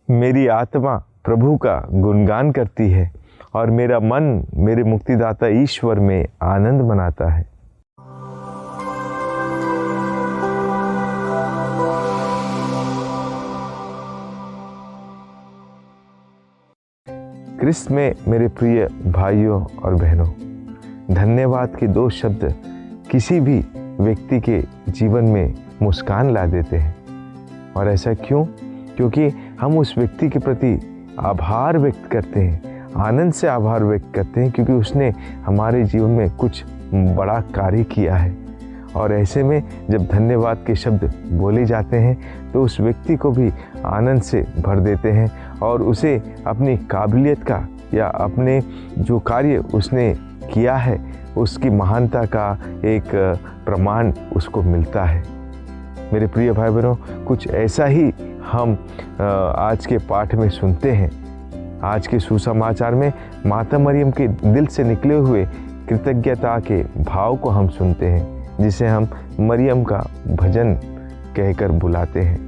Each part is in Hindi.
मेरी आत्मा प्रभु का गुणगान करती है और मेरा मन मेरे मुक्तिदाता ईश्वर में आनंद मनाता है। क्रिस्त में मेरे प्रिय भाइयों और बहनों, धन्यवाद के दो शब्द किसी भी व्यक्ति के जीवन में मुस्कान ला देते हैं। और ऐसा क्यों? क्योंकि हम उस व्यक्ति के प्रति आभार व्यक्त करते हैं, आनंद से आभार व्यक्त करते हैं, क्योंकि उसने हमारे जीवन में कुछ बड़ा कार्य किया है। और ऐसे में जब धन्यवाद के शब्द बोले जाते हैं तो उस व्यक्ति को भी आनंद से भर देते हैं और उसे अपनी काबिलियत का या अपने जो कार्य उसने किया है उसकी महानता का एक प्रमाण उसको मिलता है। मेरे प्रिय भाई बहनों, कुछ ऐसा ही हम आज के पाठ में सुनते हैं। आज के सुसमाचार में माता मरियम के दिल से निकले हुए कृतज्ञता के भाव को हम सुनते हैं, जिसे हम मरियम का भजन कहकर बुलाते हैं।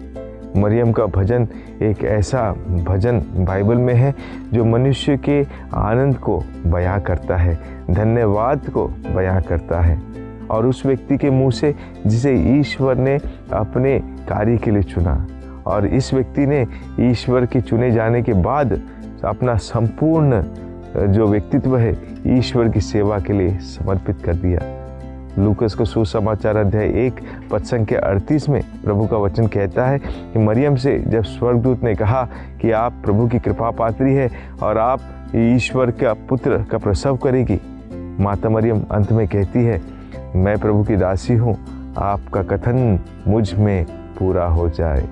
मरियम का भजन एक ऐसा भजन बाइबल में है जो मनुष्य के आनंद को बयां करता है, धन्यवाद को बयां करता है, और उस व्यक्ति के मुंह से जिसे ईश्वर ने अपने कार्य के लिए चुना। और इस व्यक्ति ने ईश्वर के चुने जाने के बाद अपना संपूर्ण जो व्यक्तित्व है ईश्वर की सेवा के लिए समर्पित कर दिया। लूकस का सुसमाचार अध्याय 1 पद संख्या 38 में प्रभु का वचन कहता है कि मरियम से जब स्वर्गदूत ने कहा कि आप प्रभु की कृपा पात्री है और आप ईश्वर का पुत्र का प्रसव करेगी, माता मरियम अंत में कहती है, मैं प्रभु की दासी हूँ, आपका कथन मुझ में पूरा हो जाए।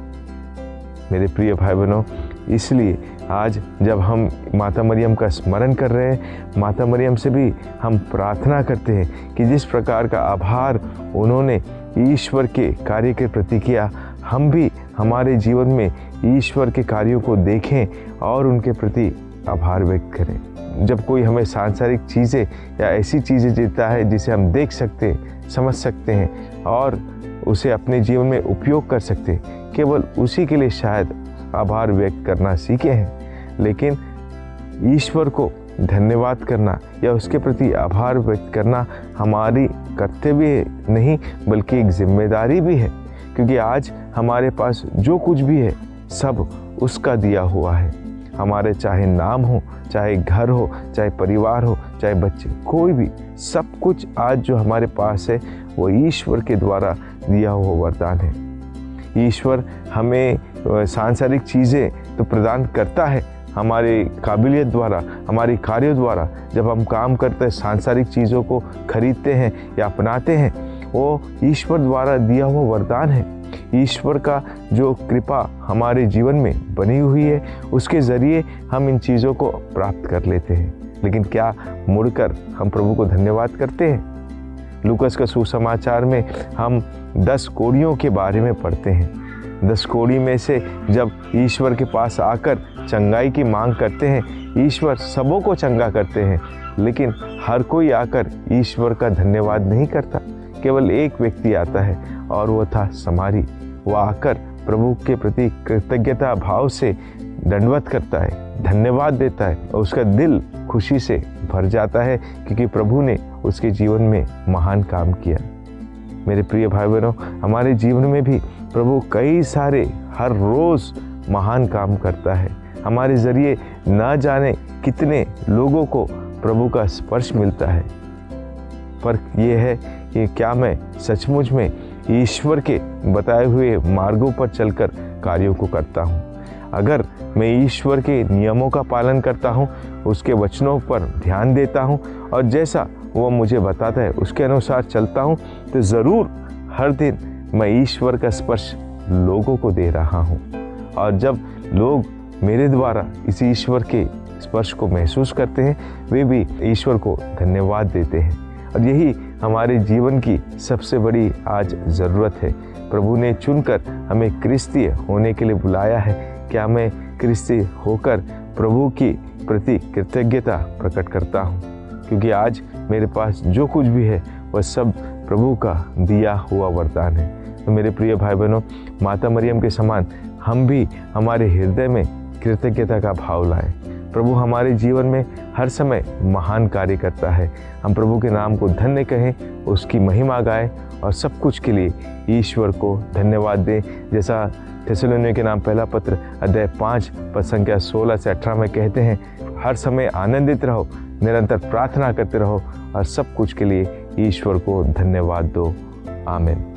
मेरे प्रिय भाई बहनों, इसलिए आज जब हम माता मरियम का स्मरण कर रहे हैं, माता मरियम से भी हम प्रार्थना करते हैं कि जिस प्रकार का आभार उन्होंने ईश्वर के कार्य के प्रति किया, हम भी हमारे जीवन में ईश्वर के कार्यों को देखें और उनके प्रति आभार व्यक्त करें। जब कोई हमें सांसारिक चीज़ें या ऐसी चीज़ें देता है जिसे हम देख सकते हैं, समझ सकते हैं और उसे अपने जीवन में उपयोग कर सकते हैं, केवल उसी के लिए शायद आभार व्यक्त करना सीखे हैं। लेकिन ईश्वर को धन्यवाद करना या उसके प्रति आभार व्यक्त करना हमारी कर्तव्य नहीं बल्कि एक जिम्मेदारी भी है, क्योंकि आज हमारे पास जो कुछ भी है सब उसका दिया हुआ है। हमारे चाहे नाम हो, चाहे घर हो, चाहे परिवार हो, चाहे बच्चे, कोई भी, सब कुछ आज जो हमारे पास है वो ईश्वर के द्वारा दिया हुआ वरदान है। ईश्वर हमें सांसारिक चीज़ें तो प्रदान करता है हमारे काबिलियत द्वारा, हमारे कार्यों द्वारा। जब हम काम करते हैं, सांसारिक चीज़ों को खरीदते हैं या अपनाते हैं, वो ईश्वर द्वारा दिया हुआ वरदान है। ईश्वर का जो कृपा हमारे जीवन में बनी हुई है, उसके ज़रिए हम इन चीज़ों को प्राप्त कर लेते हैं। लेकिन क्या मुड़कर हम प्रभु को धन्यवाद करते हैं? लूकस का सुसमाचार में हम 10 कोढ़ियों के बारे में पढ़ते हैं। 10 कोढ़ी में से जब ईश्वर के पास आकर चंगाई की मांग करते हैं, ईश्वर सबों को चंगा करते हैं, लेकिन हर कोई आकर ईश्वर का धन्यवाद नहीं करता। केवल एक व्यक्ति आता है और वो था समारी। वो आकर प्रभु के प्रति कृतज्ञता भाव से दंडवत करता है, धन्यवाद देता है और उसका दिल खुशी से भर जाता है, क्योंकि प्रभु ने उसके जीवन में महान काम किया। मेरे प्रिय भाई बहनों, हमारे जीवन में भी प्रभु कई सारे हर रोज़ महान काम करता है। हमारे ज़रिए न जाने कितने लोगों को प्रभु का स्पर्श मिलता है। फर्क ये है कि क्या मैं सचमुच में ईश्वर के बताए हुए मार्गों पर चलकर कार्यों को करता हूँ। अगर मैं ईश्वर के नियमों का पालन करता हूँ, उसके वचनों पर ध्यान देता हूँ और जैसा वो मुझे बताता है उसके अनुसार चलता हूँ, तो ज़रूर हर दिन मैं ईश्वर का स्पर्श लोगों को दे रहा हूँ। और जब लोग मेरे द्वारा इस ईश्वर के स्पर्श को महसूस करते हैं, वे भी ईश्वर को धन्यवाद देते हैं। और यही हमारे जीवन की सबसे बड़ी आज ज़रूरत है। प्रभु ने चुनकर हमें क्रिस्तीय होने के लिए बुलाया है। क्या मैं क्रिस्तीय होकर प्रभु की प्रति कृतज्ञता प्रकट करता हूँ? क्योंकि आज मेरे पास जो कुछ भी है वह सब प्रभु का दिया हुआ वरदान है। तो मेरे प्रिय भाई बहनों, माता मरियम के समान हम भी हमारे हृदय में कृतज्ञता का भाव लाएं। प्रभु हमारे जीवन में हर समय महान कार्य करता है। हम प्रभु के नाम को धन्य कहें, उसकी महिमा गाएं और सब कुछ के लिए ईश्वर को धन्यवाद दें। जैसा थिस्सलुनीकियों के नाम पहला पत्र अध्याय 5 पद संख्या 16 से 18 में कहते हैं, हर समय आनंदित रहो, निरंतर प्रार्थना करते रहो और सब कुछ के लिए ईश्वर को धन्यवाद दो। आमीन।